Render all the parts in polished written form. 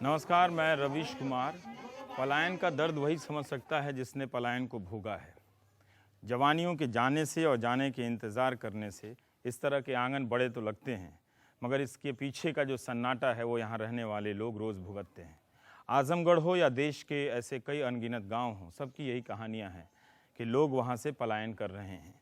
नमस्कार, मैं रवीश कुमार। पलायन का दर्द वही समझ सकता है जिसने पलायन को भोगा है। जवानियों के जाने से और जाने के इंतज़ार करने से इस तरह के आंगन बड़े तो लगते हैं, मगर इसके पीछे का जो सन्नाटा है वो यहाँ रहने वाले लोग रोज़ भुगतते हैं। आज़मगढ़ हो या देश के ऐसे कई अनगिनत गांव हों, सबकी यही कहानियाँ हैं कि लोग वहाँ से पलायन कर रहे हैं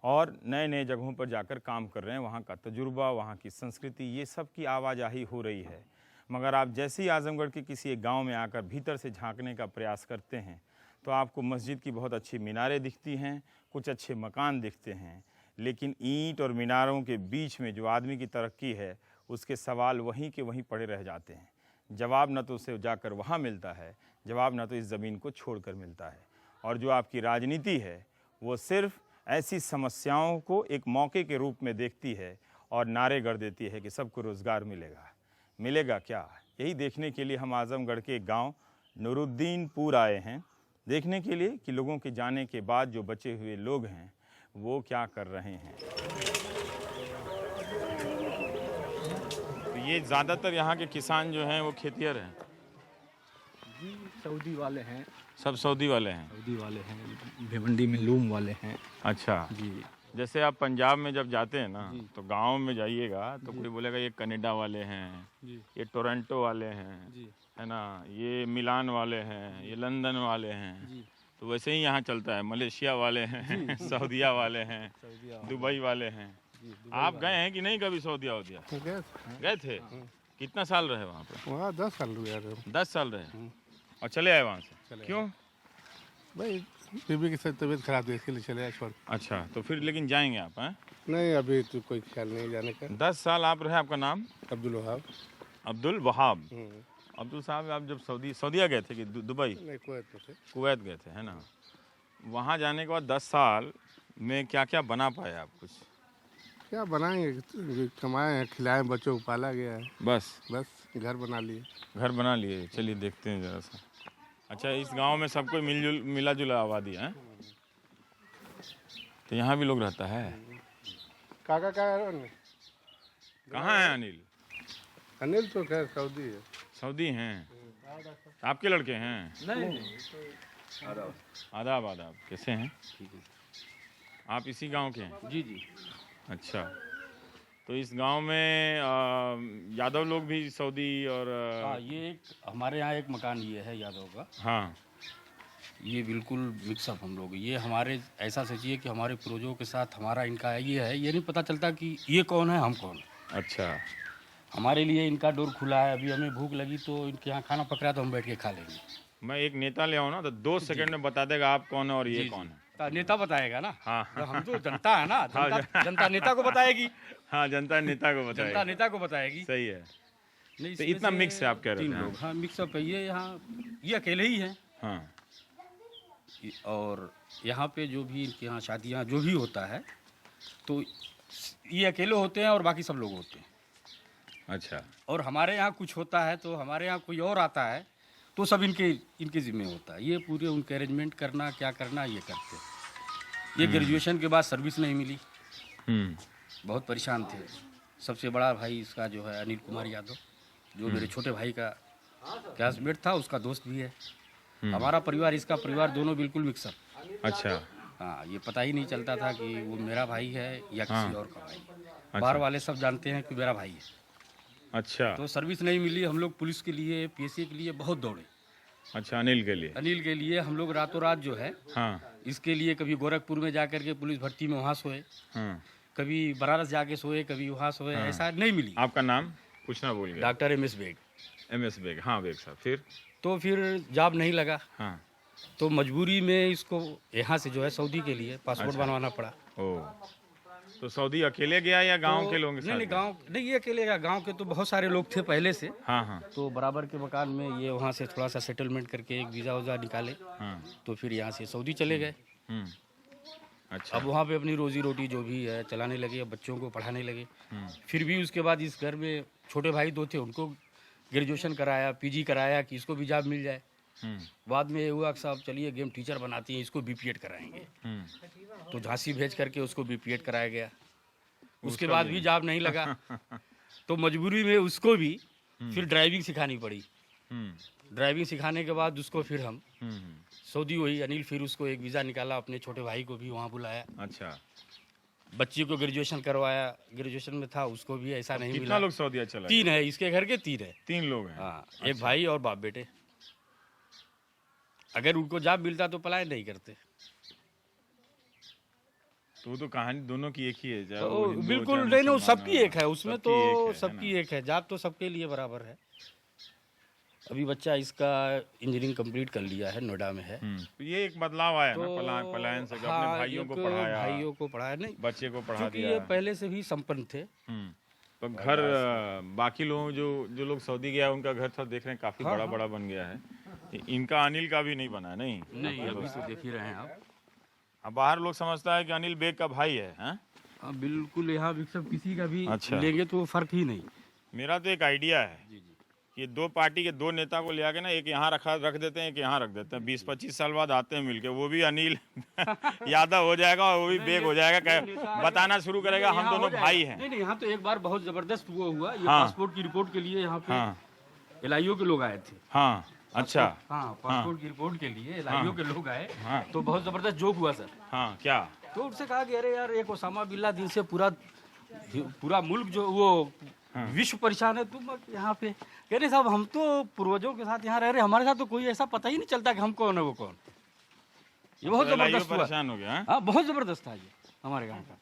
और नए नए जगहों पर जाकर काम कर रहे हैं। वहाँ का तजुर्बा, वहाँ की संस्कृति, ये सब की आवाजाही हो रही है। मगर आप जैसे ही आज़मगढ़ के किसी एक गांव में आकर भीतर से झांकने का प्रयास करते हैं तो आपको मस्जिद की बहुत अच्छी मीनारें दिखती हैं, कुछ अच्छे मकान दिखते हैं, लेकिन ईंट और मीनारों के बीच में जो आदमी की तरक्की है उसके सवाल वहीं के वहीं पड़े रह जाते हैं। जवाब न तो उसे जाकर वहाँ मिलता है, जवाब न तो इस ज़मीन को छोड़कर मिलता है। और जो आपकी राजनीति है वो सिर्फ ऐसी समस्याओं को एक मौके के रूप में देखती है और नारे गढ़ देती है कि सबको रोज़गार मिलेगा। मिलेगा क्या? यही देखने के लिए हम आज़मगढ़ के एक गाँव नूरुद्दीनपुर आए हैं, देखने के लिए कि लोगों के जाने के बाद जो बचे हुए लोग हैं वो क्या कर रहे हैं। तो ये ज़्यादातर यहाँ के किसान जो हैं वो खेतिहर हैं जी, सऊदी वाले हैं। सब सऊदी वाले हैं। सऊदी वाले हैं, भिवंडी में लूम वाले हैं। अच्छा जी जैसे आप पंजाब में जब जाते हैं ना जी। तो गांव में जाइएगा तो कोई बोलेगा ये कनाडा वाले हैं, जी ये टोरंटो वाले हैं, जी है ना, ये मिलान वाले हैं, ये लंदन वाले हैं। जी। तो वैसे ही यहाँ चलता है, मलेशिया वाले हैं, सऊदिया वाले हैं, सऊदीया दुबई वाले हैं। जी। आप गए हैं कि नहीं कभी सऊदिया वऊदिया? गए थे? कितना साल रहे वहाँ पे? वहाँ 10 साल हुआ थे। 10 साल रहे और चले आए वहाँ से? चले क्यों? भाई बीबी की तबीयत खराब थी इसके लिए चले आए छोड़। अच्छा, तो फिर लेकिन जाएंगे आप? हैं, नहीं अभी तो कोई ख्याल नहीं जाने का। 10 साल आप रहे। आपका नाम? अब्दुल वहाब। अब्दुल वहाब। अब्दुल साहब, आप जब सऊदीया गए थे कि दुबई? नहीं कुवैत में थे। कुवैत गए थे, है ना। वहाँ जाने के बाद 10 साल में क्या क्या बना पाए आप? कुछ क्या बनाएंगे, कमाए हैं, खिलाए, बच्चों को पाला गया है, बस घर बना लिए। घर बना लिए। चलिए देखते हैं ज़रा सा। अच्छा, इस गांव में सब कोई मिला जुला आबादी है, तो यहाँ भी लोग रहता है। काका का कहाँ है अनिल? अनिल तो खैर सऊदी है। सऊदी हैं? आपके लड़के हैं? नहीं। आदाब आदाब, कैसे हैं? आप इसी गांव के हैं? जी जी। अच्छा, तो इस गांव में यादव लोग भी सऊदी और हाँ, ये एक हमारे यहाँ एक मकान ये है यादव का। हाँ, ये बिल्कुल मिक्सअप हम लोग, ये हमारे ऐसा सोचिए कि हमारे पूर्वजों के साथ हमारा इनका ये है, ये नहीं पता चलता कि ये कौन है हम कौन है। अच्छा, हमारे लिए इनका डोर खुला है। अभी हमें भूख लगी तो इनके यहाँ खाना पकड़ा तो हम बैठ के खा लेंगे। मैं एक नेता ले आऊँ ना तो 2 सेकंड में बता देगा आप कौन है और ये कौन है। नेता बताएगा ना। हाँ तो हम तो जनता है ना, जनता नेता को बताएगी। हाँ, जनता नेता को जनता बताएगा। नेता को बताएगी। सही है। नहीं, तो इसमें इतना से मिक्स है आप कह रहे 3 थे? लोग। हाँ, मिक्सअप है ये। यहाँ ये अकेले ही हैं। हाँ, और यहाँ पे जो भी इनके यहाँ शादियाँ जो भी होता है तो ये अकेले होते हैं और बाकी सब लोग होते हैं। अच्छा। और हमारे यहाँ कुछ होता है तो हमारे यहाँ कोई और आता है तो सब इनके ज़िम्मे होता है। ये पूरे उनके अरेंजमेंट करना, क्या करना, ये करते हैं। ये ग्रेजुएशन के बाद सर्विस नहीं मिली, बहुत परेशान थे। सबसे बड़ा भाई इसका जो है अनिल कुमार यादव, जो मेरे छोटे भाई का क्लासमेट था, उसका दोस्त भी है। हमारा परिवार, इसका परिवार, दोनों बिल्कुल मिक्सअप। अच्छा। हाँ, ये पता ही नहीं चलता था कि वो मेरा भाई है या किसी और का भाई। अच्छा। बाहर वाले सब जानते हैं कि मेरा भाई है। अच्छा, तो सर्विस नहीं मिली, हम लोग पुलिस के लिए, पीएससी के लिए बहुत दौड़े। अच्छा, अनिल के लिए? अनिल के लिए हम लोग रातों रात जो है, हाँ, इसके लिए कभी गोरखपुर में जाकर के पुलिस भर्ती में वहाँ सोए, हाँ, कभी बनारस जाके सोए, कभी वहाँ सोए। हाँ। ऐसा नहीं मिली। आपका नाम पूछना भूल गया। Doctor MS Baig. MS Baig. हाँ बेग साहब, फिर? तो फिर जॉब नहीं लगा, हाँ। तो मजबूरी में इसको यहाँ से जो है सऊदी के लिए पासपोर्ट अच्छा। बनवाना पड़ा। ओ, तो सऊदी अकेले गया या गांव के लोगों के साथ? नहीं, गांव नहीं, ये अकेले गया। गांव के तो बहुत सारे लोग थे पहले से। हाँ हाँ तो बराबर के मकान में ये वहाँ से थोड़ा सा सेटलमेंट करके एक वीज़ा वज़ा निकाले, हाँ। तो फिर यहाँ से सऊदी चले गए। अच्छा। अब वहाँ पे अपनी रोजी रोटी जो भी है चलाने लगे, अब बच्चों को पढ़ाने लगे। फिर भी उसके बाद इस घर में छोटे भाई 2 थे, उनको ग्रेजुएशन कराया, PG कराया कि इसको भी जॉब मिल जाए। बाद में ये हुआ कि साहब चलिए गेम टीचर बनाती हैं, इसको BPED कराएंगे। तो झांसी भेज करके उसको BPED कराया गया। उसके बाद भी जॉब नहीं लगा तो मजबूरी में उसको भी फिर ड्राइविंग सिखानी पड़ी। ड्राइविंग सिखाने के बाद उसको फिर हम हम्म। सऊदी हुई अनिल, फिर उसको एक वीज़ा निकाला, अपने छोटे भाई को भी वहाँ बुलाया, अच्छा, बच्ची को ग्रेजुएशन करवाया, ग्रेजुएशन में था उसको भी ऐसा नहीं कितना मिला। लोग सऊदीया चला 3 है इसके घर के, 3 है। 3 लोग हैं। हाँ, एक भाई और बाप बेटे। अगर उनको जॉब मिलता तो पलायन नहीं करते। तो वो तो कहानी दोनों की एक ही है, चाहे वो तो हिंदू हो, बिल्कुल चाहे नहीं, मुसलमान सबकी हो, एक है उसमें, सबकी तो एक है, है सबकी ना? एक है, जॉब तो सबके लिए बराबर है। अभी बच्चा इसका इंजीनियरिंग कंप्लीट कर लिया है, नोएडा में है। तो ये एक बदलाव आया ना तो पलायन से, कि हाँ, अपने भाइयों को एक पढ़ाया, भाइयों को पढ़ाया नहीं, बच्चे को पढ़ा क्योंकि दिया। ये पहले से भी संपन्न थे। तो घर बाकी लोग जो लोग सऊदी गया उनका घर तो देख रहे हैं काफी बड़ा बड़ा बन गया है। इनका अनिल का भी नहीं बना है, नहीं नहीं, अभी तो देख ही रहे हैं आप। अब बाहर लोग समझता है कि अनिल बेग का भाई है, हैं? हाँ, बिल्कुल, यहाँ भी सब किसी का भी अच्छा। लेंगे तो फर्क ही नहीं। मेरा तो एक आइडिया है कि 2 पार्टी के 2 नेता को ले आके ना, एक यहाँ रख देते हैं, एक यहाँ रख देते हैं, 20-25 साल बाद आते हैं मिलके, वो भी अनिल यादव हो जाएगा और वो भी बेग हो जाएगा, बताना शुरू करेगा हम यहाँ दोनों हो जाएगा। भाई हैं। नहीं, यहाँ तो एक बार बहुत जबरदस्त वो हुआ, ये हाँ। पासपोर्ट की रिपोर्ट के लिए यहाँ पे हाँ LIO के लोग आए थे। हाँ, अच्छा, हाँ, पासपोर्ट की रिपोर्ट के लिए LIO के लोग आए, हाँ। तो बहुत जबरदस्त जोक हुआ सर। हाँ, क्या? तो उनसे कहा कि अरे यार, एक ओसामा बिन लादेन से पूरा मुल्क जो वो विश्व परेशान है, तुम यहाँ पे कह रहे साहब हम तो पूर्वजों के साथ यहाँ रह रहे, हमारे साथ तो कोई ऐसा पता ही नहीं चलता कि हम कौन है वो कौन। ये बहुत तो LIO जबरदस्त हुआ। परेशान हो गया, हैं? हाँ, बहुत जबरदस्त था ये हमारे गाँव का।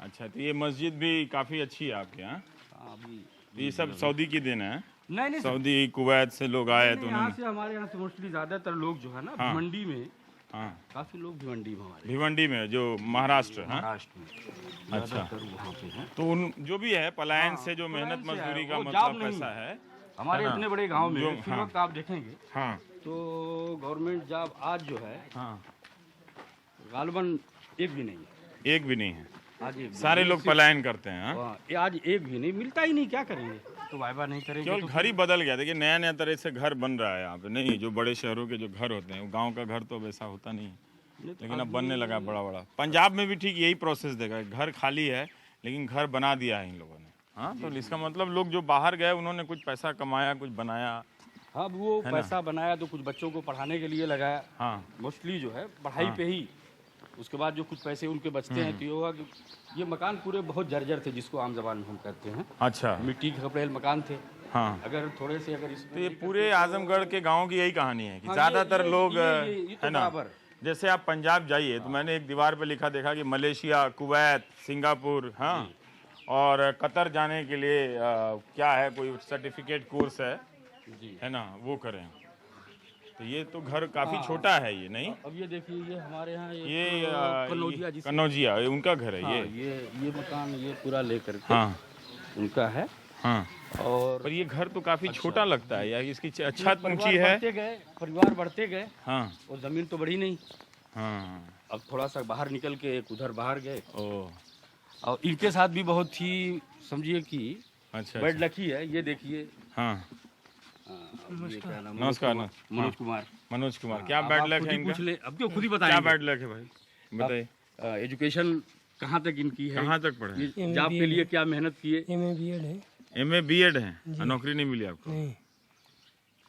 अच्छा, तो ये मस्जिद भी काफी अच्छी है आपके यहाँ? हाँ, अभी तो ये सब सऊदी की देन है? नहीं सऊदी कुवैत से लोग आए तो यहाँ उन्होंने, से, हमारे यहाँ से मोस्टली ज्यादातर लोग जो है ना, हाँ। भिवंडी में हाँ, काफी लोग भिवंडी में, हमारे भिवंडी में जो महाराष्ट्र है। महाराष्ट्र में अच्छा, ज्यादातर वहाँ पे हैं। तो उन जो भी है पलायन से जो मेहनत पलायन से है, मजदूरी का वो मतलब जॉब नहीं पैसा है, हमारे है ना? इतने बड़े गांव में जो- फिर हाँ। वक्त आप देखेंगे हाँ तो गवर्नमेंट जॉब आज जो है हाँ, गालबन एक भी नहीं है। एक भी नहीं है, आज एक भी सारे नहीं। लोग पलायन करते हैं। हाँ? हाँ, ये आज एक भी नहीं मिलता ही नहीं, क्या करेंगे, तो वाइवा नहीं करेंगे केवल तो घर ही बदल गया। देखिए नया नया तरह से घर बन रहा है यहाँ पे, नहीं जो बड़े शहरों के जो घर होते हैं, गांव का घर तो वैसा होता नहीं है, लेकिन अब बनने लगा बड़ा बड़ा। पंजाब में भी ठीक यही प्रोसेस देखा, घर खाली है लेकिन घर बना दिया है इन लोगों ने। हाँ, तो इसका मतलब लोग जो बाहर गए उन्होंने कुछ पैसा कमाया, कुछ बनाया। हाँ, वो पैसा बनाया तो कुछ बच्चों को पढ़ाने के लिए लगाया, हाँ मोस्टली जो है पढ़ाई पे ही। उसके बाद जो कुछ पैसे उनके बचते हैं तो ये होगा कि ये मकान पूरे बहुत जर्जर थे, जिसको आम जबान में हम कहते हैं, अच्छा, मिट्टी के कपड़े मकान थे। हाँ, अगर थोड़े से अगर तो ये पूरे आजमगढ़ के गाँव की यही कहानी है कि हाँ, ज्यादातर ये लोग तो है ना, बराबर। जैसे आप पंजाब जाइए तो मैंने एक दीवार पे लिखा देखा कि मलेशिया, कुवैत, सिंगापुर, हाँ, और कतर जाने के लिए क्या है, कोई सर्टिफिकेट कोर्स है ना, वो करें। तो ये तो घर काफी छोटा है ये, नहीं? अब ये देखिए, ये हमारे यहाँ ये कनौजिया जिसे- कनौजिया ये उनका घर है हाँ, ये। ये मकान ये पूरा लेकर के हाँ उनका है। हाँ, और पर ये घर तो काफी छोटा लगता है यार, इसकी छत परिवार ऊंची है। बढ़ते गए, परिवार बढ़ते गए हाँ और जमीन तो बढ़ी नहीं। हाँ, अब थोड़ा सा बाहर निकल के एक उधर बाहर गए, ओ और इनके साथ भी बहुत ही समझिए कि अच्छा, बैड लकी है। ये देखिए, हाँ, ये क्या नाम, नमस्कार, मनोज कुमार। मनोज कुमार, क्या अब बैड आप लक खुद है ही इनका? पूछ ले, अब क्यों खुद ही क्या बताएंगे। बैड लक है भाई, बताइए। एजुकेशन कहाँ तक इनकी है, कहाँ तक पढ़े? ये जॉब के लिए क्या मेहनत किए, MA BEd है। MA BEd है और नौकरी नहीं मिली आपको? नहीं,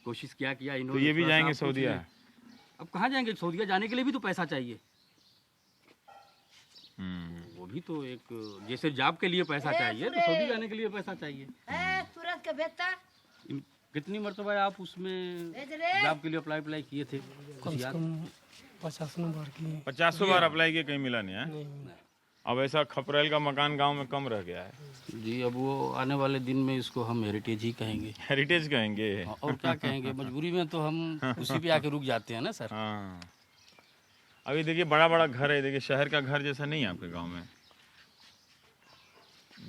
कोशिश क्या किया तो इन्होंने। ये भी थोड़ा सा जाएंगे आप पूछ सऊदीया? लें। अब कहाँ जाएंगे, सऊदीया जाने के लिए भी तो पैसा चाहिए। वो भी तो एक, जैसे जॉब के लिए पैसा चाहिए तो सऊदी जाने के लिए पैसा चाहिए। सूरज के बेटा कितनी मरतबा आप उसमें जॉब के लिए अप्लाई किए थे? कम से कम 50 नंबर की 50 बार अप्लाई किया, कहीं मिला नहीं है। नहीं। अब ऐसा खपरेल का मकान गांव में कम रह गया है। जी, अब वो आने वाले दिन में इसको हम हेरिटेज ही कहेंगे। हेरिटेज कहेंगे। और क्या कहेंगे, मजबूरी में तो हम उसी पे आके रुक जाते हैं ना सर। हाँ, अभी देखिए बड़ा बड़ा घर है, देखिए शहर का घर जैसा नहीं है आपके गांव में।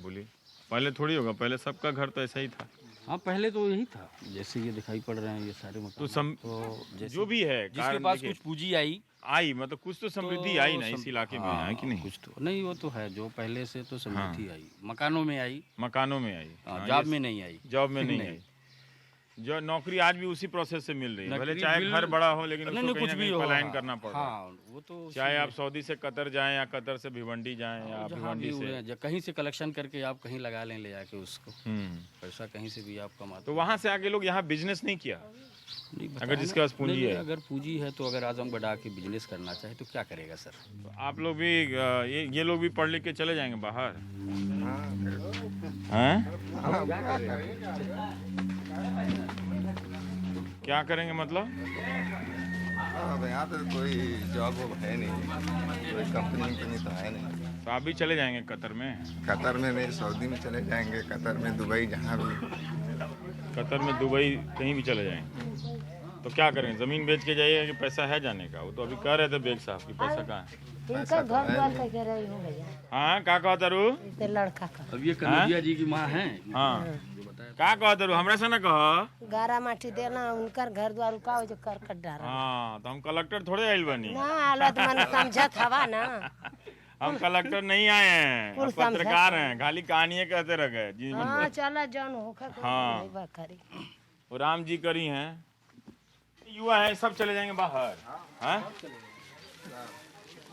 बोलिए, पहले थोड़ी होगा, पहले सबका घर तो ऐसा ही था। हाँ, पहले तो यही था, जैसे ये दिखाई पड़ रहे हैं ये सारे मकान। तो जैसे जो भी है जिसके कारण पास देखिए, कुछ पूंजी आई आई मतलब कुछ तो समृद्धि आई ना इस इलाके में, है कि नहीं? कुछ तो नहीं, वो तो है, जो पहले से तो समृद्धि आई, मकानों में आई, मकानों में आई, हाँ, जॉब में नहीं आई। जॉब में नहीं आई। जो नौकरी आज भी उसी प्रोसेस से मिल रही है, भले नौकरी चाहे बिल- घर बड़ा हो लेकिन नहीं उसको नहीं कहीं कुछ ना भी कहीं हो, पलायन हाँ, करना पड़ रहा है। हाँ वो तो चाहे आप सऊदी से कतर जाएं या कतर से भिवंडी जाएं या जहाँ भिवंडी भी से। हुए, कहीं से कलेक्शन करके आप कहीं लगा लें ले जाके उसको, हम्म। पैसा कहीं से भी आप कमाते तो वहाँ से आके लोग यहाँ बिजनेस नहीं किया, नहीं, अगर बताया जिसके ना। पास पूंजी नहीं, है। नहीं, अगर पूंजी है तो अगर आजमगढ़ आके बिजनेस करना चाहे तो क्या करेगा सर? तो आप लोग भी ये लोग भी पढ़ लिख के चले जाएंगे बाहर हैं? क्या करेंगे मतलब? अब यहाँ पे कोई जॉब वॉब है नहीं, कोई कंपनी तो है नहीं। तो आप भी चले जाएंगे कतर में? कतर में नहीं, सऊदी में चले जाएंगे, कतर में, दुबई, जहाँ भी। कतर में, दुबई, कहीं भी चले जाएंगे। तो क्या करेंगे, ज़मीन बेच के जाइए कि पैसा है जाने का? वो तो अभी कह रहे थे बेग साहब कि पैसा कहाँ है। इनका घर द्वार का कह रही हूँ भैया, हाँ का कहा तारू? इसे लड़का का अब ये कन्हैया जी की माँ है, हाँ का कहा तारू, हमरा से ना कहो। गारा माटी देना उनकर घर द्वार का जो करकट डारा हाँ तो हम कलेक्टर थोड़े आइल बनी, ना हालत मन समझत हवा ना। हम कलेक्टर नहीं आए हैं, हम समझा। पत्रकार हैं, खाली कहानियां कहते रह गए जी। हाँ चला जौन होकर हाँ। करी। वो राम जी करी हैं, युवा हैं, सब चले जाएंगे बाहर। हाँ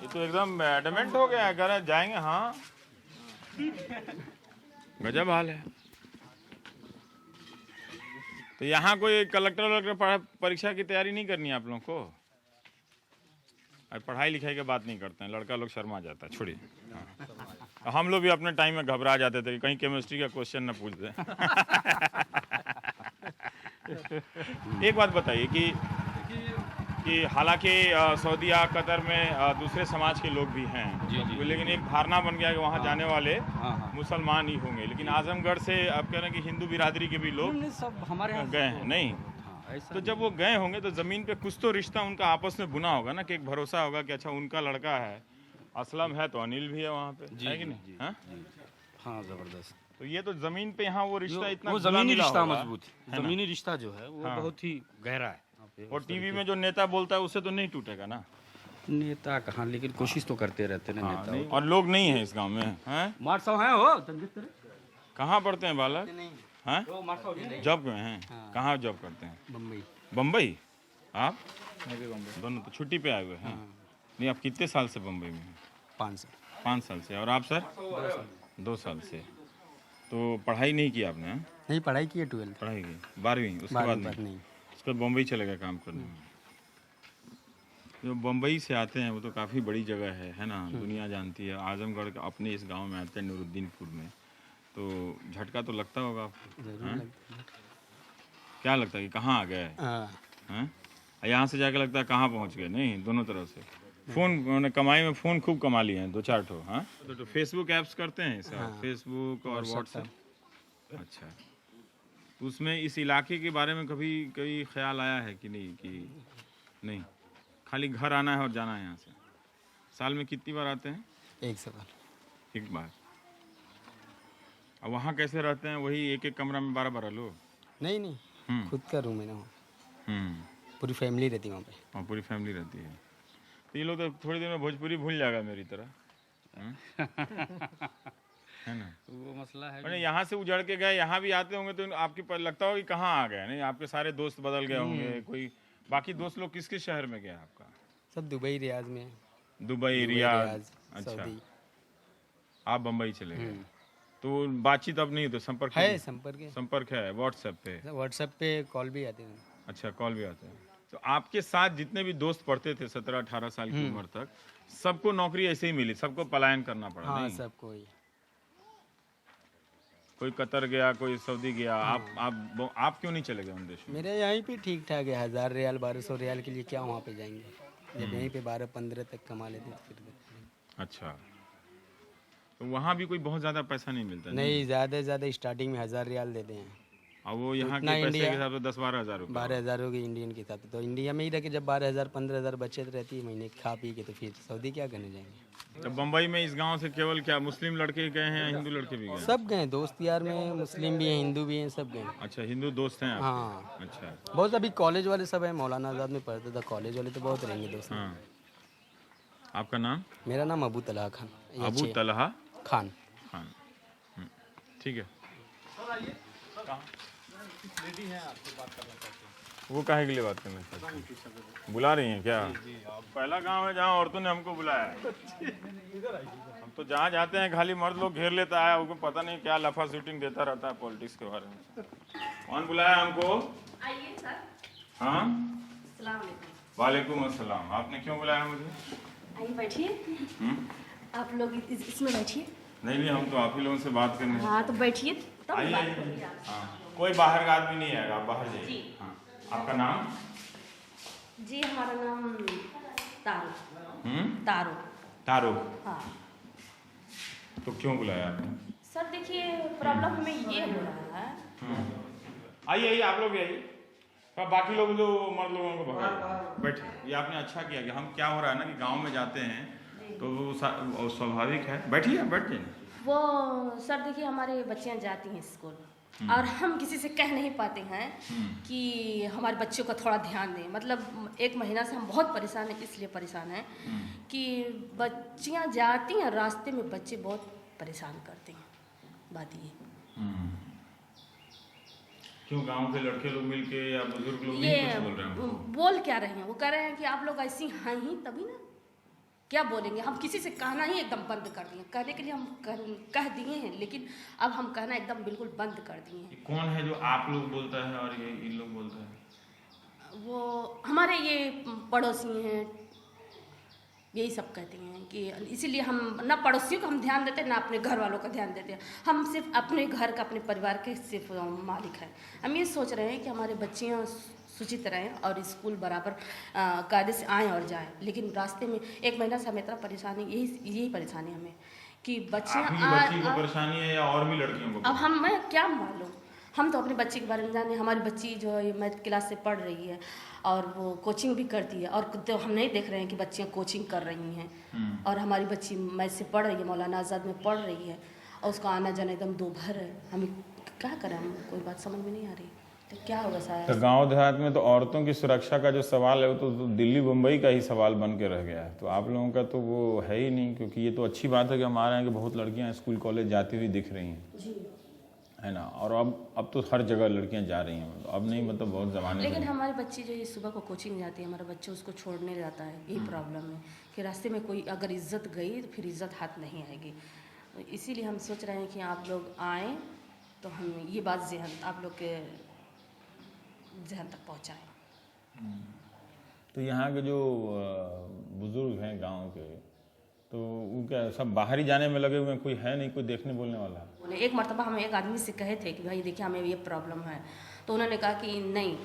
ये तो एकदम एडमेंट हो गया, अगर जाएंगे। हाँ गजब हाल है। तो यहाँ कोई कलेक्टर परीक्षा की तैयारी नहीं करनी है आप लोगों को? और पढ़ाई लिखाई की बात नहीं करते हैं, लड़का लोग शर्मा जाता है, छोड़िए। हाँ। हम लोग भी अपने टाइम में घबरा जाते थे कि कहीं केमिस्ट्री का क्वेश्चन ना पूछ दे। एक बात बताइए कि हालांकि सऊदीया कतर में दूसरे समाज के लोग भी हैं, लेकिन एक धारणा बन गया कि वहाँ जाने वाले मुसलमान ही होंगे, लेकिन आजमगढ़ से आप कह रहे हैं कि हिंदू बिरादरी के भी लोग सब हमारे यहाँ गए हैं। नहीं ऐसा तो जब वो गए होंगे तो ज़मीन पे कुछ तो रिश्ता उनका आपस में बुना होगा ना, कि एक भरोसा होगा कि अच्छा उनका लड़का है, असलम है तो अनिल भी है वहाँ पे, है कि नहीं? हाँ हाँ जबरदस्त। तो ये तो ज़मीन पे यहाँ वो रिश्ता इतना वो घुला ज़मीनी मिला रिश्ता होगा, मजबूत है ना? ज़मीनी रिश्ता जो है वो हाँ। बहुत ही गहरा है। और टीवी में जो नेता बोलता है उससे तो नहीं टूटेगा ना। नेता कहाँ, लेकिन कोशिश तो करते रहते हैं हाँ, नेता। नहीं, और लोग नहीं है इस गांव में हैं? मार साहब हैं हो कहाँ पढ़ते हैं बालक? हैं? वो मार साहब जॉब में हैं? कहाँ जॉब करते हैं? बम्बई। बम्बई? आप दोनों तो छुट्टी पे आए हुए हैं? नहीं, आप कितने साल से बम्बई में हैं? 5 साल से। और आप सर? 2 साल से। तो पढ़ाई नहीं की आपने? हैं? नहीं, पढ़ाई की है 12th, पढ़ाई की 12वीं, उसके बाद 12वीं तक नहीं? नहीं। उसके बाद बम्बई चले गए काम करने में। जो बम्बई से आते हैं वो तो काफ़ी बड़ी जगह है ना, दुनिया जानती है। आजमगढ़ का अपने इस गांव में आते हैं नूरुद्दीनपुर में, तो झटका तो लगता होगा आपको? हैं? क्या लगता है कि कहाँ आ गए हैं? यहाँ से जाके लगता है कहाँ पहुँच गए? नहीं, दोनों तरफ से फ़ोन, मैंने कमाई में फ़ोन खूब कमा लिए हैं, 2-4 ठो। हाँ तो फेसबुक ऐप्स करते हैं सर? फेसबुक और व्हाट्सएप। अच्छा, तो उसमें इस इलाके के बारे में कभी कोई ख्याल आया है कि नहीं? कि नहीं, खाली घर आना है और जाना है यहाँ से? साल में कितनी बार आते हैं? 1 सवाल। एक बार। अब वहाँ कैसे रहते हैं? वही एक कमरा में 12 लोग? नहीं, खुद का रूम है ना वहाँ, पूरी फैमिली रहती है वहाँ पे। वहाँ पूरी फैमिली रहती है। तो ये लोग तो थोड़ी देर में भोजपुरी भूल जाएगा मेरी तरह, है ना? वो मसला है। मैंने यहाँ से उजड़ के गए, यहाँ भी आते होंगे तो आपके पर लगता होगा कि कहाँ आ गए? नहीं, आपके सारे दोस्त बदल गए होंगे। कोई बाकी दोस्त लोग किस किस शहर में गए आपका? सब दुबई, रियाज में है। Dubai, Riyadh. रियाज, अच्छा, सऊदी। आप बम्बई चले गए, तो बातचीत अब नहीं, तो संपर्क है, संपर्क है व्हाट्सएप पे? व्हाट्सएप पे कॉल भी आती है। अच्छा, कॉल भी आते हैं। तो आपके साथ जितने भी दोस्त पढ़ते थे 17-18 साल की उम्र तक, सबको नौकरी ऐसे ही मिली? सबको पलायन करना पड़ा? हाँ, नहीं? सबको ही। कोई कतर गया, कोई सऊदी गया। आप क्यों नहीं चले गए उन देशों में? मेरे यहीं पे ठीक ठाक है, 1000 रियाल 1200 रियाल के लिए क्या वहाँ पे जाएंगे? जब यहीं पे 12-15 तक कमा लेते तो फिर। अच्छा, तो वहाँ भी कोई बहुत ज़्यादा पैसा नहीं मिलता? नहीं, ज़्यादा से ज़्यादा स्टार्टिंग में 1000 रियाल देते हैं। और वो यहाँ के उतना पैसे के इंडिया- हिसाब से 10-12 हज़ार रुपये। 12,000 होगी इंडियन के साथ। तो इंडिया में ही रह के जब 12,000 15,000 बचत रहती है महीने की, खा पी के, तो फिर सऊदी क्या करने जाएंगे? तो बम्बई में इस गांव से केवल क्या मुस्लिम लड़के गए हैं या हिंदू लड़के भी गए? सब गए, दोस्त यार में मुस्लिम भी हैं, हिंदू भी हैं, सब गए। अच्छा, हिंदू दोस्त हैं आपके? हाँ, अच्छा, बहुत। अभी कॉलेज वाले सब हैं, मौलाना आज़ाद में पढ़ते था, कॉलेज वाले तो बहुत रहेंगे दोस्त। हाँ। आपका नाम? मेरा नाम अबू तलहा खान। ये अबू अच्छे- तलहा खान। खान। ठीक है। वो काहे के लिए बात करना चाहते हैं? बुला रही हैं क्या? पहला गांव है जहाँ औरतों ने हमको बुलाया है। हम तो जहाँ जाते हैं खाली मर्द लोग घेर लेता है, उनको पता नहीं क्या लफा शूटिंग देता रहता है पॉलिटिक्स के बारे में। कौन बुलाया हमको? आइए सर। हाँ, अस्सलाम वालेकुम। वालेकुम अस्सलाम। आपने क्यों बुलाया मुझे? आइए बैठिए। आप लोग इसमें बैठिए। नहीं, हम तो आप ही लोगों से बात करने। हाँ तो बैठिए तब आइए, बात आइए। करिए आपसे। हाँ, कोई बाहर का आदमी नहीं आएगा, आप बाहर जाइए। जी। हाँ, आपका नाम? जी हमारा नाम तारो। तारो। तारो। हाँ तो क्यों बुलाया आपने? सर देखिए प्रॉब्लम हमें ये हो रहा है। आइए आइए, आप लोग भी आइए। अब बाकी लोग जो मर्द लोगों को भगाइए। बैठिए। ये आपने अच्छा किया कि हम क्या हो रहा है ना कि गांव में जाते हैं तो वो स्वाभाविक है। बैठिए, बैठ जाइए। वो सर देखिए हमारे बच्चियाँ जाती हैं स्कूल और हम किसी से कह नहीं पाते हैं कि हमारे बच्चों का थोड़ा ध्यान दें। मतलब 1 महीना से हम बहुत परेशान हैं, इसलिए परेशान हैं कि बच्चियाँ जाती हैं, रास्ते में बच्चे बहुत परेशान करते हैं। बात ये क्यों गांव के लड़के लोग मिलके या बुजुर्ग लोग ये नहीं कुछ बोल रहे हैं हमको? बोल क्या रहे हैं? वो कह रहे हैं कि आप लोग ऐसी हैं ही तभी ना, क्या बोलेंगे? हम किसी से कहना ही एकदम बंद कर दिए। कहने के लिए हम कह दिए हैं, लेकिन अब हम कहना एकदम बिल्कुल बंद कर दिए हैं। कौन है जो आप लोग बोलता है और ये इन लोग बोलता है? वो हमारे ये पड़ोसी हैं, यही सब कहते हैं कि इसीलिए हम ना पड़ोसियों का हम ध्यान देते हैं ना अपने घर वालों का ध्यान देते हैं। हम सिर्फ अपने घर का, अपने परिवार के सिर्फ मालिक हैं। हम ये सोच रहे हैं कि हमारे बच्चियाँ सूचित रहें और स्कूल बराबर कायदे से आएँ और जाएं। लेकिन रास्ते में 1 महीना से हमें इतना परेशानी, यही परेशानी हमें कि बच्चियाँ बच्ची को परेशानी है या और भी लड़कियों को? अब हमें क्या मालूम, हम तो अपने बच्चे के बारे में जाने। हमारी बच्ची जो है मैथ क्लास से पढ़ रही है और वो कोचिंग भी करती है, और तो हम नहीं देख रहे हैं कि बच्चियाँ कोचिंग कर रही हैं। और हमारी बच्ची मैथ से पढ़ रही है, मौलाना आज़ाद में पढ़ रही है, और उसका आना जाना एकदम दोभर है। हम क्या करें? हम कोई बात समझ में नहीं आ रही, तो क्या होगा शायद? तो गांव देहात में तो औरतों की सुरक्षा का जो सवाल है वो तो दिल्ली मुंबई का ही सवाल बन के रह गया है। तो आप लोगों का तो वो है ही नहीं, क्योंकि ये तो अच्छी बात है कि हमारे यहाँ की बहुत लड़कियाँ स्कूल कॉलेज जाती हुई दिख रही हैं, जी है ना। और अब तो हर जगह लड़कियां जा रही हैं, अब नहीं, मतलब बहुत ज़माने लेकिन से। हमारी बच्ची जो है सुबह को कोचिंग जाती है, हमारा बच्चा उसको छोड़ने जाता है। यही प्रॉब्लम है कि रास्ते में कोई अगर इज्जत गई तो फिर इज्जत हाथ नहीं आएगी। तो इसीलिए हम सोच रहे हैं कि आप लोग आएँ तो हम ये बात आप लोग के जहन तक पहुँचाएँ। तो यहाँ के जो बुजुर्ग हैं गांव के, तो वो क्या सब बाहर ही जाने में लगे हुए हैं? कोई है नहीं, कोई देखने बोलने वाला? एक मरतबा हम एक आदमी से कहे थे कि भाई देखिए हमें ये प्रॉब्लम है, तो उन्होंने कहा कि नहीं,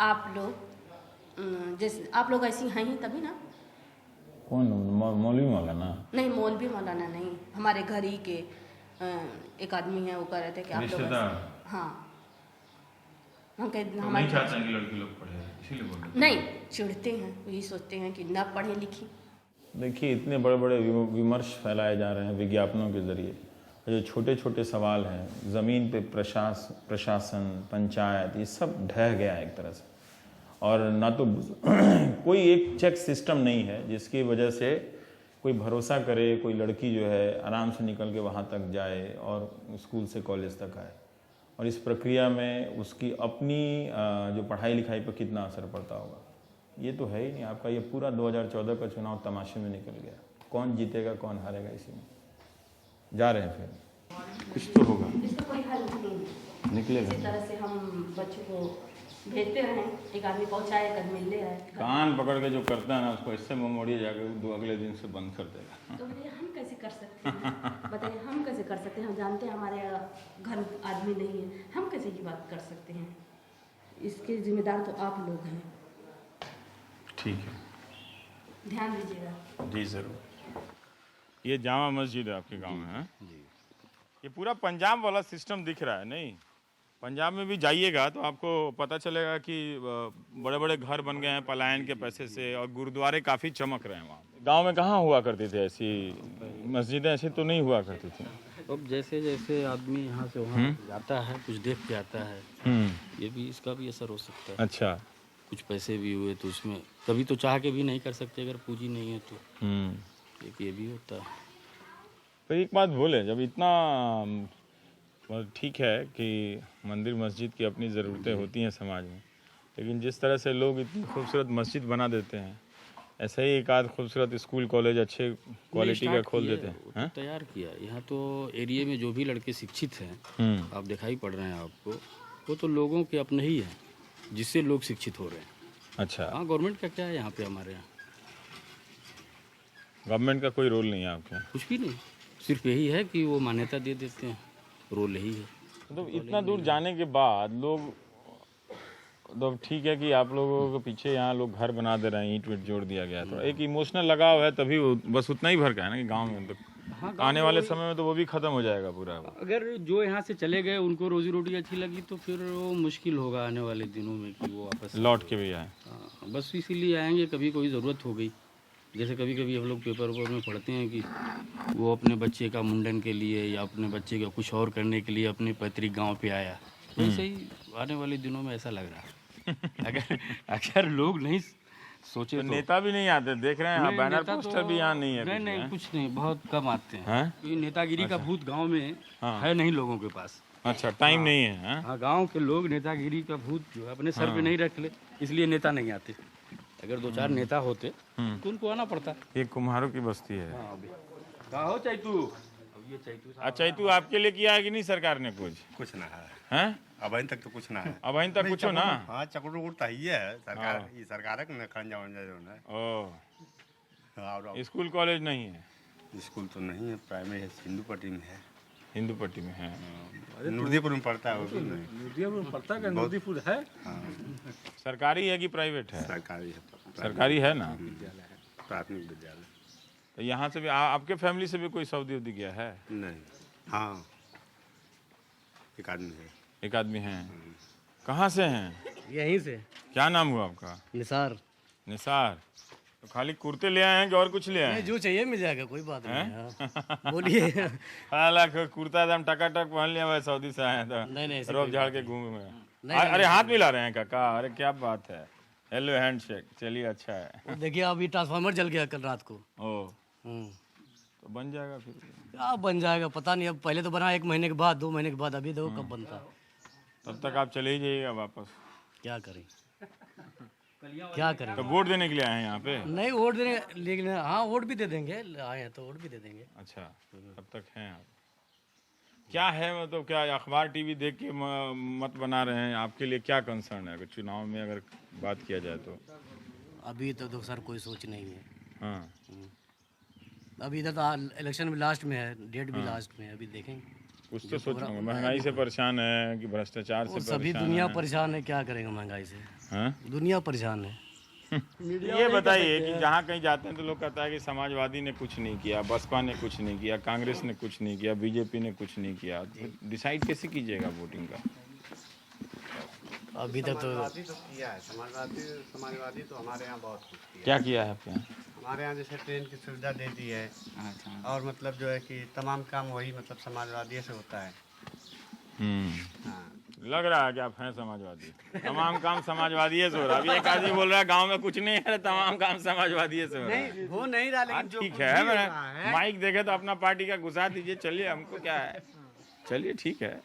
आप लोग जैसे आप लोग ऐसी हैं ही तभी ना। कौन? मौलवी मौलाना? नहीं, मौलवी मौलाना नहीं, हमारे घर ही के एक आदमी है, वो कह रहे थे कि आप लोग हाँ हम कह हमारे चाहते हैं कि लड़की लोग पढ़े, इसीलिए बोल रहे नहीं चिढ़ते हैं, यही सोचते हैं कि ना पढ़े लिखे। देखिए, इतने बड़े बड़े विमर्श फैलाए जा रहे हैं विज्ञापनों के जरिए, जो छोटे छोटे सवाल हैं ज़मीन पे प्रशासन, पंचायत, ये सब ढह गया है एक तरह से। और ना तो कोई एक चेक सिस्टम नहीं है जिसकी वजह से कोई भरोसा करे कोई लड़की जो है आराम से निकल के वहाँ तक जाए और स्कूल से कॉलेज तक आए। और इस प्रक्रिया में उसकी अपनी जो पढ़ाई लिखाई पर कितना असर पड़ता होगा, ये तो है ही नहीं। आपका ये पूरा 2014 का चुनाव तमाशे में निकल गया। कौन जीतेगा कौन हारेगा इसी में जा रहे हैं। फिर कुछ तो होगा, इसका कोई हल नहीं निकलेगा। इसी तरह से हम बच्चों को भेजते रहें, एक आदमी पहुँचाए, कल मिल ले आए। कान पकड़ के जो करता है ना, उसको इससे मोड़िए जाके अगले दिन से बंद कर देगा। तो बताइए हम कैसे कर सकते हैं? बताइए हम कैसे कर सकते हैं? हम जानते हैं हमारे घर आदमी नहीं है, हम कैसे ये बात कर सकते हैं? इसके जिम्मेदार तो आप लोग हैं। ठीक है, ध्यान दीजिएगा। जी ज़रूर। ये जामा मस्जिद है आपके गांव में? है जी। ये पूरा पंजाब वाला सिस्टम दिख रहा है। नहीं, पंजाब में भी जाइएगा तो आपको पता चलेगा कि बड़े बड़े घर बन गए हैं पलायन के पैसे से, और गुरुद्वारे काफ़ी चमक रहे हैं वहाँ। गांव में कहाँ हुआ करती थी ऐसी मस्जिदें? ऐसी तो नहीं हुआ करती थी। अब जैसे जैसे आदमी यहाँ से वहाँ जाता है, कुछ देख के आता है, ये भी इसका भी असर हो सकता है। अच्छा, कुछ पैसे भी हुए तो उसमें कभी तो चाह के भी नहीं कर सकते अगर पूंजी नहीं है तो। एक ये भी होता है। तो एक बात बोले, जब इतना और ठीक है कि मंदिर मस्जिद की अपनी ज़रूरतें होती हैं समाज में, लेकिन जिस तरह से लोग इतनी खूबसूरत मस्जिद बना देते हैं, ऐसे ही एक आध खूबसूरत स्कूल कॉलेज अच्छे क्वालिटी का खोल देते हैं। तैयार किया यहाँ तो एरिया में जो भी लड़के शिक्षित हैं, आप दिखाई पड़ रहे हैं आपको, वो तो लोगों के अपने ही हैं जिससे लोग शिक्षित हो रहे हैं। अच्छा, हाँ, गवर्नमेंट का क्या है यहाँ पे? हमारे यहाँ गवर्नमेंट का कोई रोल नहीं है आपके यहाँ? कुछ भी नहीं, सिर्फ यही है कि वो मान्यता दे देते हैं, रोल यही है। मतलब इतना दूर जाने के बाद लोग, तो ठीक है कि आप लोगों के पीछे यहाँ लोग घर बना दे रहे हैं, ईंट वीट जोड़ दिया गया है, थोड़ा एक इमोशनल लगाव है, तभी बस उतना ही भर का है ना कि गांव में तो आने वाले समय में तो वो भी खत्म हो जाएगा पूरा। अगर जो यहाँ से चले गए उनको रोजी रोटी अच्छी लगी तो फिर वो मुश्किल होगा आने वाले दिनों में कि वो वापस लौट के भी आए। हाँ, बस इसीलिए आएंगे, कभी कोई ज़रूरत हो गई। जैसे कभी कभी हम लोग पेपर वेपर में पढ़ते हैं कि वो अपने बच्चे का मुंडन के लिए या अपने बच्चे का कुछ और करने के लिए अपने पैतृक गांव पे आया, वैसे ही आने वाले दिनों में ऐसा लग रहा है। अगर लोग नहीं सोचे तो नेता भी नहीं आते, देख रहे हैं आप, बैनर नेता पोस्टर भी यहाँ नहीं है। नहीं, कुछ नहीं, बहुत कम आते हैं। क्योंकि नेतागिरी का भूत गांव में है नहीं लोगों के पास। अच्छा, टाइम नहीं है। हाँ, गांव के लोग नेतागिरी का भूत जो है अपने सर पे नहीं रख ले, इसलिए नेता नहीं आते। अगर दो चार नेता होते तो उनको आना पड़ता। ये कुम्हारों की बस्ती है। कहाँ हो चैतू? ये चैतू। अच्छा, चैतू आपके लिए किया है कि नहीं सरकार ने कुछ ना है, हैं? अब तक तो कुछ ना है। अब अभी तक कुछ हो ना? हाँ, चक्र उड़ता ही है सरकार, ये सरकार है खंजा वंजा जो है। ओ, स्कूल कॉलेज नहीं है? स्कूल तो नहीं है, प्राइमरी है, हिंदू पट्टी में है। हिंदू पट्टी में है? नूरदीपुर में पढ़ता है वो भी। नूरदीपुर में पढ़ता है, नूरदीपुर है। सरकारी है कि प्राइवेट है? सरकारी है। सरकारी है ना? प्राथमिक विद्यालय। तो यहाँ से भी आपके फैमिली से भी कोई सऊदी उदी गया है? नहीं, हाँ, एक आदमी है। एक आदमी है। कहाँ से हैं? यहीं से। क्या नाम हुआ आपका? निसार। निसार। तो खाली कुर्ते ले आए हैं कि और कुछ ले आए हैं? जो चाहिए मिल जाएगा, कोई बात नहीं। बोलिए। हालांकि कुर्ता एकदम टकाटक पहन लिया भाई, सऊदी से आए हैं तो नहीं, रोब झाड़ के घूमे। अरे हाथ मिला रहे हैं काका, अरे क्या बात है, हेलो हैंडशेक, चलिए अच्छा है। देखिए अभी ट्रांसफार्मर जल गया कल रात को। ओ, तो बन जाएगा फिर? क्या बन जाएगा पता नहीं, अब पहले तो बना 1 महीने के बाद, 2 महीने के बाद, अभी देखो कब बनता। तब तक आप चले ही जाइएगा वापस। क्या करें, क्या करें? तो वोट देने के लिए आए हैं यहाँ पे? नहीं वोट देने, लेकिन हाँ वोट भी दे देंगे, आए हैं तो वोट भी दे देंगे। अच्छा, तब तक हैं आप। क्या है, मतलब क्या अखबार टीवी देख के मत बना रहे हैं? आपके लिए क्या कंसर्न है अगर चुनाव में अगर बात किया जाए तो? अभी तो सर कोई सोच नहीं है। हाँ, अभी इधर तो इलेक्शन भी लास्ट में है, डेट भी लास्ट में है, अभी देखेंगे। कुछ तो सोच रहे, महंगाई से परेशान है कि भ्रष्टाचार से सभी परेशान दुनिया है? परेशान है, क्या करेंगे महंगाई से। हाँ? दुनिया परेशान है। ये बताइए कि जहाँ कहीं जाते हैं तो लोग कहता है कि समाजवादी ने कुछ नहीं किया, बसपा ने कुछ नहीं किया, कांग्रेस ने कुछ नहीं किया, बीजेपी ने कुछ नहीं किया। डिसाइड कैसे कीजिएगा वोटिंग का? अभी तक तो किया है समाजवादी तो हमारे यहाँ बहुत कुछ किया। क्या किया है आपके यहाँ? हमारे यहाँ जैसे ट्रेन की सुविधा दे दी है, और मतलब जो है कि तमाम काम वही मतलब समाजवादी से होता है। हाँ। लग रहा है कि आप हैं समाजवादी। तमाम काम समाजवादी से हो रहा है। अभी एक आदमी बोल रहा है गांव में कुछ नहीं है, तमाम काम समाजवादी से हो रहा है। हो नहीं रहा, लेकिन जो ठीक है, मैंने माइक देखे तो अपना पार्टी का घुसा दीजिए, चलिए, हमको क्या है, चलिए ठीक है।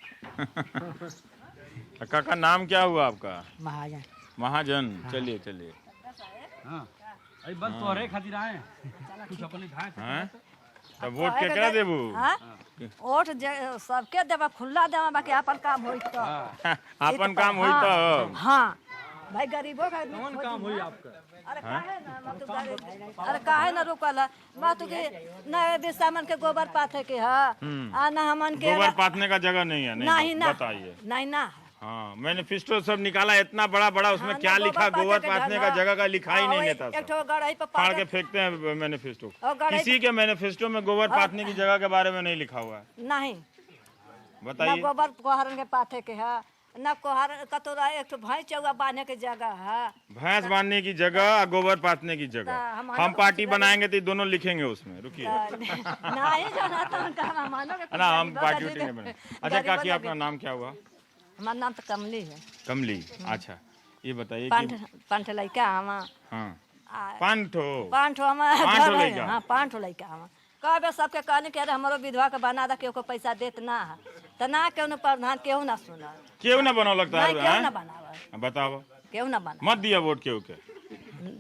काका नाम क्या हुआ आपका? महाजन। महाजन, चलिए चलिए। अरे बस तोहरे खातिर आए, कुछ अपने भाई हाँ, तो वोट केकरा देबू? वोट सबके देवा, खुला देवा, बाकी अपन काम होई तो। अपन काम होई तो। हाँ भाई, गरीबों का काम हुई आपका? अरे काहे ना रुकल है, बात के न बिसामन के गोबर पाथे के है, आ ना हमन के गोबर पाथने का जगह नहीं है? नहीं, बताइए। नहीं ना। हाँ, मैनिफेस्टो सब निकाला, इतना बड़ा बड़ा, उसमें क्या लिखा? गोबर पाथने का जगह का लिखा ही नहीं नेता एक ठो गड़ाई पे फाड़ के फेंकते हैं मैनिफेस्टो। किसी के मैनिफेस्टो में गोबर पाथने की जगह के बारे में नहीं लिखा हुआ है। नहीं, बताइए। गोबर कोहरन के पाथे के है, ना कोहर कतोरा, एक ठो भैंस चौगा बांधने की जगह है। भैंस बांधने की जगह और गोबर पाथने की जगह। हम पार्टी बनाएंगे तो दोनों लिखेंगे उसमें। रुकिए, नहीं जाना तो ना हम पार्टी नहीं बने। अच्छा काकी, अपना नाम क्या हुआ? हमारा नाम तो कमली है। कमली, अच्छा ये बताइए कि पांच लड़का हम। हाँ, पांच ठो हमारा, हाँ 5 लड़का हम। कहे सबके कहने के अरे हमारो विधवा के बना दा केहू को पैसा देत ना है तो ना केहू प्रधान केहू ना सुना क्यों ना बनाओ लगता नहीं केहू है ना बनावा बताओ केहू ना बना मत दिया वोट केहू के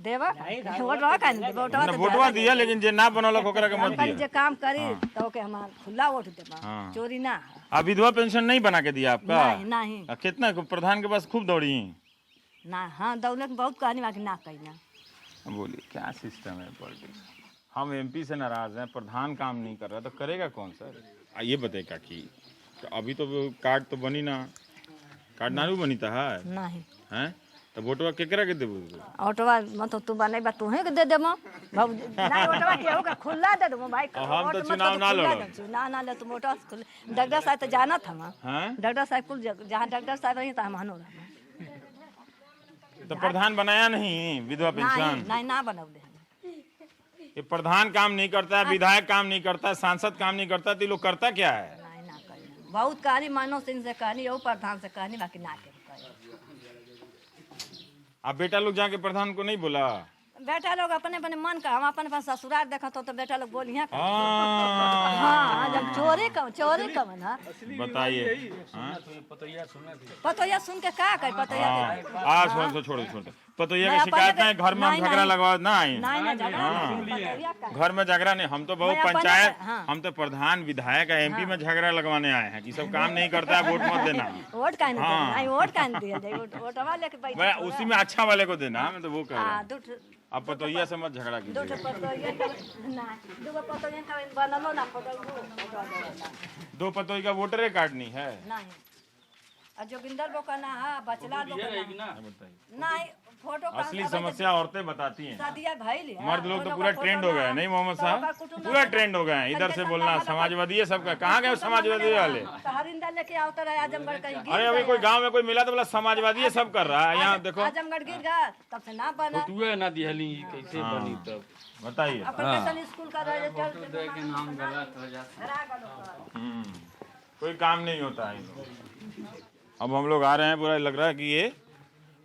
देवा वोट रहा का नहीं वोट ना वोटवा दिया लेकिन जे ना बनौलक ओकरा के मत कहीं दिया जे काम करी तो ओके हमार खुला वोट देबा हाँ। चोरी ना है अब विधवा पेंशन नहीं बना के दिया आपका नहीं नहीं कितना प्रधान के पास खूब दौड़ी ना हाँ दौलत बहुत कहनी बाकी ना कही ना बोलिए क्या सिस्टम है पॉलिटिक्स हम एमपी से नाराज हैं प्रधान काम नहीं कर रहा तो करेगा कौन सर ये बताएगा कि अभी तो वो कार्ड तो बनी ना कार्ड नारू बनी था नहीं हैं तो वोटवा केकरा के देबू ऑटोवा मतलब तू बने बा तू के दे देबो बाबू ना ऑटोवा केहू का खुला दे देबो भाई हम तो चुनाव ना लड़ो ना ले तुम ऑटो डॉक्टर साहब तो जाना था हैं डॉक्टर साहब कुल जहाँ डॉक्टर साहब रही तो हम हनो तो प्रधान बनाया नहीं विधवा पेंशन नहीं ना बनौले ये प्रधान काम नहीं करता है विधायक काम नहीं करता है सांसद काम नहीं करता तो ये लोग करता क्या है नहीं ना कही बहुत कहानी मनोज सिंह से कहानी वो प्रधान से कहानी बाकी ना के अब बेटा लोग जाके प्रधान को नहीं बोला बेटा लोग अपने अपने मन का हम अपने पास ससुराल देखा तो बेटा लोग बोलिए हाँ हाँ जब चोरी कम ना बताइए हाँ? पतोया सुन के का कही पतोया हाँ छोड़ दो पतोया की शिकायत नहीं घर में हम झगड़ा लगवा ना आई नहीं झगड़ा घर में झगड़ा नहीं हम तो बहुत मैं अपने- पंचायत हाँ। हम तो प्रधान विधायक एमपी में झगड़ा लगवाने आए हैं कि सब काम नहीं करता है वोट मत देना वोट का हाँ। नहीं वोट का दिया जाए वोटवा लेके मैं बैठ उसी में अच्छा वाले को देना मैं तो वो कह रहा हाँ हूँ अब पतोया से मत झगड़ा कीजिए दूठो पतोया ना दूगो पतोया का बनलो ना फोटो दो पतोई का वोटर कार्ड नहीं है नहीं और जोगिंदर बो का ना है बचला बो का ना नहीं फोटो का असली समस्या औरतें बताती हैं शादिया भइल है मर्द लोग तो पूरा ट्रेंड हो गए नहीं मोहम्मद साहब पूरा ट्रेंड हो गए इधर से बोलना समाजवादी है सबका कहाँ गए समाजवादी वाले हरिंदर लेके आवता रहे आजमगढ़ कहीं गिर अरे अभी कोई गांव में कोई मिला तो बोला समाजवादी है सब कर रहा है यहाँ देखो आजमगढ़ गिर गया तब से ना बना हुए ना दिहली कैसे बनी तब बताइए अपन स्कूल का रजिस्टर नाम गलत हो जाता कोई काम नहीं होता है अब हम लोग आ रहे हैं पूरा लग रहा है कि ये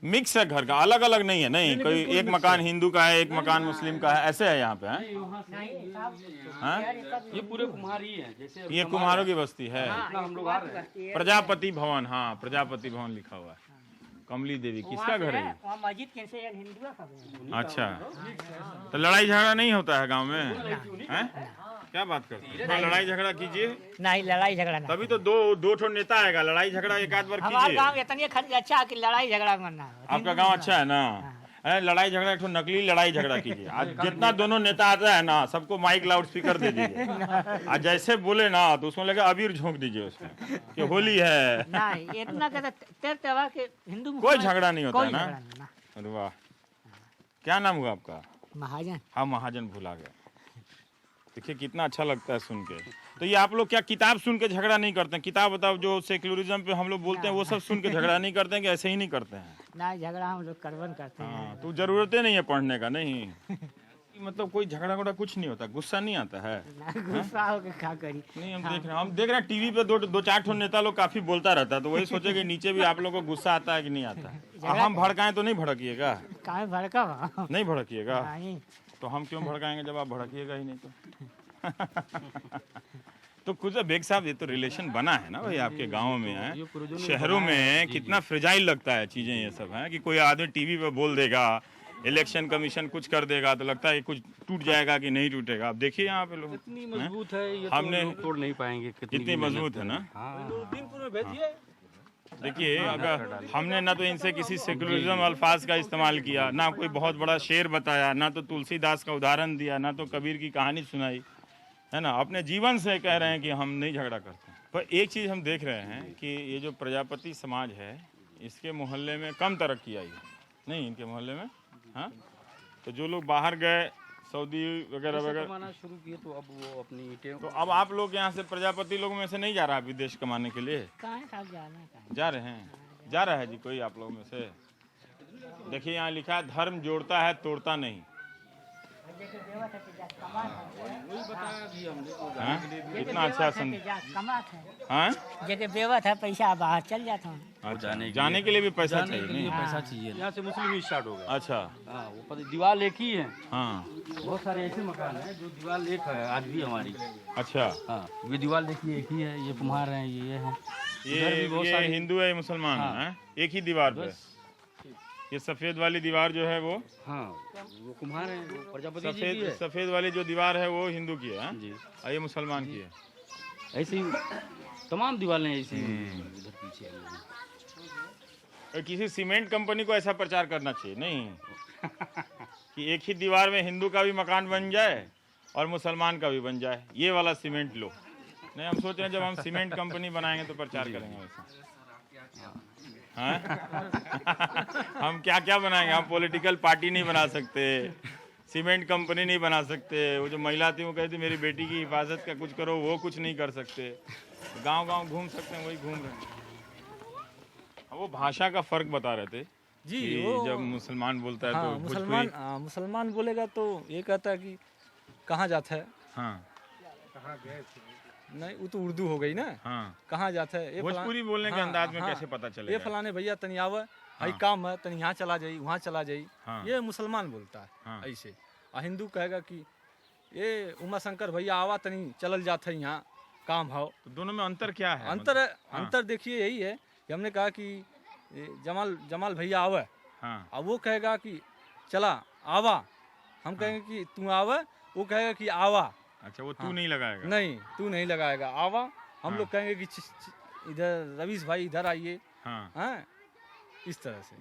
मिक्स है घर का अलग अलग नहीं है नहीं कोई एक मकान हिंदू का है एक मकान मुस्लिम का है ऐसे है यहाँ पे हैं ये पूरे कुम्हारी है जैसे ये कुम्हारों की बस्ती है हम लोग आ रहे हैं प्रजापति भवन हाँ प्रजापति भवन लिखा हुआ है कमली देवी किसका घर है अच्छा तो लड़ाई झगड़ा नहीं होता है गांव में हैं क्या बात करते हैं लड़ाई झगड़ा कीजिए नहीं लड़ाई झगड़ा नहीं तभी तो दो ठो नेता आएगा लड़ाई झगड़ा एक आध बार हमारा कीजिए गांव इतनी अच्छा है कि लड़ाई झगड़ा करना है आपका गांव अच्छा है ना अरे लड़ाई झगड़ा एक ठो नकली लड़ाई झगड़ा कीजिए आज जितना दोनों नेता आता है ना सबको माइक लाउड स्पीकर दे दीजिए आज जैसे बोले ना तो उसमें लगे अबीर झोंक दीजिए उसमें कि होली है नहीं इतना कहते त्योहार के हिंदू कोई झगड़ा नहीं होता कोई है ना झगड़ा नहीं, ना। अरे वाह क्या नाम हुआ आपका महाजन हाँ महाजन भुला गए देखिए कितना अच्छा लगता है सुन के तो ये आप लोग क्या किताब सुन के झगड़ा नहीं करते हैं किताब बताओ जो सेक्युलरिज्म पे हम लोग बोलते हैं वो सब सुन के झगड़ा नहीं करते हैं कि ऐसे ही नहीं करते हैं ना झगड़ा हम लोग करवन करते हैं हाँ तो जरूरत ही नहीं है पढ़ने का नहीं मतलब कोई झगड़ा वगड़ा कुछ नहीं होता गुस्सा नहीं आता है ना गुस्सा होकर क्या करी नहीं हम देख रहे हैं टीवी पे दो चार ठो नेता लोग काफी बोलता रहता है तो वही सोचे कि नीचे भी आप लोग को गुस्सा आता है कि नहीं आता है हम भड़काएं तो नहीं भड़किएगा कहाँ भड़का नहीं भड़किएगा नहीं तो हम क्यों भड़काएंगे जब आप भड़किएगा ही नहीं तो कुछ बेग साहब ये तो रिलेशन बना है ना भाई आपके गाँव में है शहरों में कितना फ्रेजाइल लगता है चीजें ये सब है कि कोई आदमी टीवी पे बोल देगा इलेक्शन कमीशन कुछ कर देगा तो लगता है कुछ टूट जाएगा कि नहीं टूटेगा आप देखिए यहाँ पे लोग इतनी मजबूत है ये हमने तोड़ नहीं पाएंगे इतनी मजबूत है ना हाँ देखिए अगर हमने ना तो इनसे किसी सेकुलरिज्म अल्फाज का इस्तेमाल किया ना कोई बहुत बड़ा शेर बताया ना तो तुलसीदास का उदाहरण दिया ना तो कबीर की कहानी सुनाई है ना अपने जीवन से कह रहे हैं कि हम नहीं झगड़ा करते पर एक चीज़ हम देख रहे हैं कि ये जो प्रजापति समाज है इसके मोहल्ले में कम तरक्की आई है नहीं इनके मोहल्ले में हाँ तो जो लोग बाहर गए सऊदी वगैरह वगैरह कमाना शुरू किए तो अब वो अपनी ईंटें तो अब आप लोग यहाँ से प्रजापति लोग में से नहीं जा रहा है विदेश कमाने के लिए कहाँ साहब जाना है जा रहे हैं जा रहा है जी कोई आप लोग में से देखिए यहाँ लिखा है धर्म जोड़ता है तोड़ता नहीं हाँ? कितना अच्छा हाँ? जगह बेवत है पैसा बाहर चल जाता हूँ। अच्छा, जाने के लिए भी पैसा चाहिए नहीं? पैसा चाहिए। यहाँ से मुस्लिम स्टार्ट हो गया। अच्छा, हाँ, वो पता दीवार एक ही है। हाँ, बहुत सारे ऐसे मकान हैं जो दीवार एक है आज भी हमारी। अच्छा, हाँ, ये दीवार देखिए एक ही है, ये कुम्हार हैं, ये है। ये हिंदू है, ये मुसलमान है, एक ही दीवार पे। ये सफेद वाली दीवार जो है वो, हाँ, वो कुम्हार है, वो प्रजापति जी की है। सफेद वाली जो दीवार है वो हिंदू की है जी, और ये मुसलमान की है। ऐसे ही तमाम दीवारें ऐसी इधर पीछे हैं। और किसी सीमेंट कंपनी को ऐसा प्रचार करना चाहिए नहीं कि एक ही दीवार में हिंदू का भी मकान बन जाए और मुसलमान का भी बन जाए, ये वाला सीमेंट लो। नहीं, हम सोच रहे हैं जब हम सीमेंट कंपनी बनाएंगे तो प्रचार करेंगे वैसा। हाँ? हम क्या क्या बनाएंगे? हम पॉलिटिकल पार्टी नहीं बना सकते, सीमेंट कंपनी नहीं बना सकते। वो जो महिला थी वो कहती मेरी बेटी की हिफाजत का कुछ करो, वो कुछ नहीं कर सकते। गांव-गांव घूम सकते हैं, वही घूम रहे हैं। वो भाषा का फर्क बता रहे थे जी, कि जब मुसलमान बोलता है तो मुसलमान मुसलमान बोलेगा तो ये कहता है कि कहाँ जाता है। हाँ, नहीं, वो तो उर्दू हो गई ना। हाँ, कहाँ जाता है? भोजपुरी बोलने के अंदाज में कैसे पता चलेगा? ये फलाने भैया तनी आवे, हई काम है, तनी यहाँ चला जाई, वहाँ चला जाई। हाँ। ये मुसलमान बोलता है। हाँ। ऐसे और हिंदू कहेगा कि ये उमा शंकर भैया आवा, तनी चलल जाता है, यहाँ काम हो। तो दोनों में अंतर क्या है? अंतर देखिए यही है कि हमने कहा कि ये जमाल भैया आवे, हाँ, और वो कहेगा कि चला आवा, हम कहेंगे कि तू आवे, वो कहेगा कि आवा। अच्छा, वो तू नहीं लगाएगा? नहीं, तू नहीं लगाएगा, आवा। हम लोग कहेंगे कि इधर रवीश भाई इधर आइए। हाँ, हाँ, इस तरह से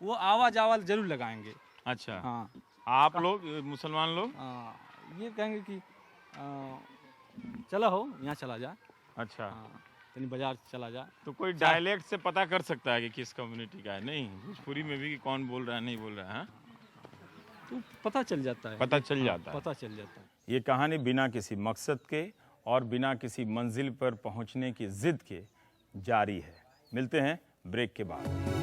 वो आवा जावा जरूर लगाएंगे। अच्छा, हाँ, आप लोग मुसलमान लोग ये कहेंगे कि चला हो, यहाँ चला जा। अच्छा, तनी बाजार चला जा। तो कोई डायलेक्ट से पता कर सकता है कि किस कम्युनिटी का है? नहीं, भोजपुरी में भी कि कौन बोल रहा है नहीं बोल रहा है? तो पता चल जाता है। पता चल जाता है। पता चल जाता है। ये कहानी बिना किसी मकसद के और बिना किसी मंजिल पर पहुंचने की जिद के जारी है। मिलते हैं ब्रेक के बाद।